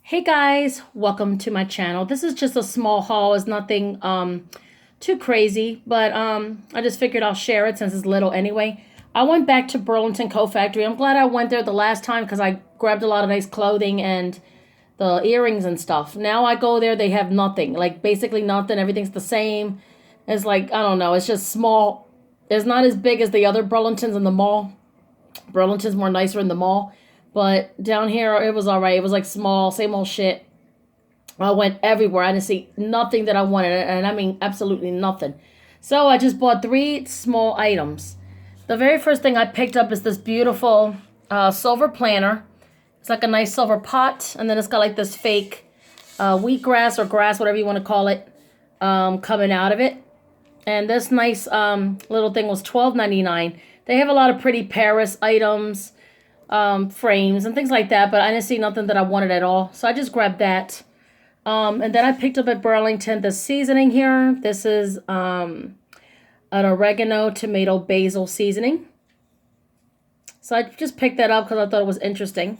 Hey guys, welcome to my channel. This is just a small haul. It's nothing too crazy, but I just figured I'll share it since it's little anyway. I went back to Burlington Coat Factory. I'm glad I went there the last time because I grabbed a lot of nice clothing and the earrings and stuff. Now I go there, they have nothing. Like basically nothing. Everything's the same. It's like, I don't know, it's just small. It's not as big as the other Burlingtons in the mall. Burlington's more nicer in the mall. But down here, it was all right. It was like small, same old shit. I went everywhere. I didn't see nothing that I wanted. And I mean, absolutely nothing. So I just bought three small items. The very first thing I picked up is this beautiful silver planter. It's like a nice silver pot. And then it's got like this fake wheatgrass or grass, whatever you want to call it, coming out of it. And this nice little thing was $12.99. They have a lot of pretty Paris items, frames and things like that, but I didn't see nothing that I wanted at all, so I just grabbed that. And then I picked up at Burlington the seasoning here. This is an oregano, tomato, basil seasoning. So I just picked that up because I thought it was interesting.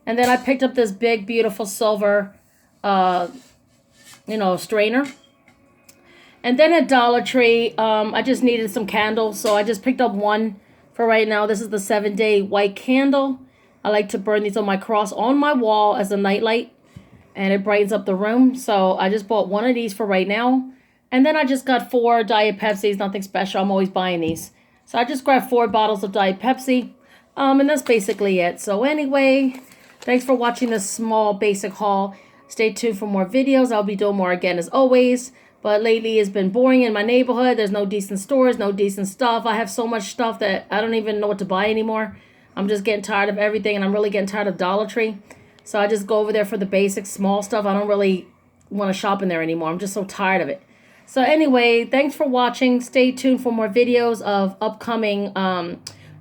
And then I picked up this big, beautiful silver, strainer. And then at Dollar Tree, I just needed some candles, so I just picked up one for right now. This is the 7-day white candle. I like to burn these on my cross on my wall as a nightlight, and it brightens up the room. So I just bought one of these for right now. And then I just got 4 Diet Pepsis, nothing special. I'm always buying these. So I just grabbed 4 bottles of Diet Pepsi, and that's basically it. So anyway, thanks for watching this small basic haul. Stay tuned for more videos. I'll be doing more again as always. But lately it's been boring in my neighborhood. There's no decent stores, no decent stuff. I have so much stuff that I don't even know what to buy anymore. I'm just getting tired of everything, and I'm really getting tired of Dollar Tree. So I just go over there for the basic small stuff. I don't really want to shop in there anymore. I'm just so tired of it. So anyway, thanks for watching. Stay tuned for more videos of upcoming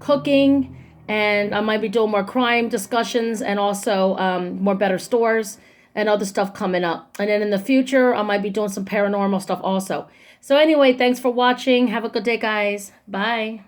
cooking. And I might be doing more crime discussions and also more better stores and other stuff coming up. And then in the future, I might be doing some paranormal stuff also. So anyway, thanks for watching. Have a good day, guys. Bye.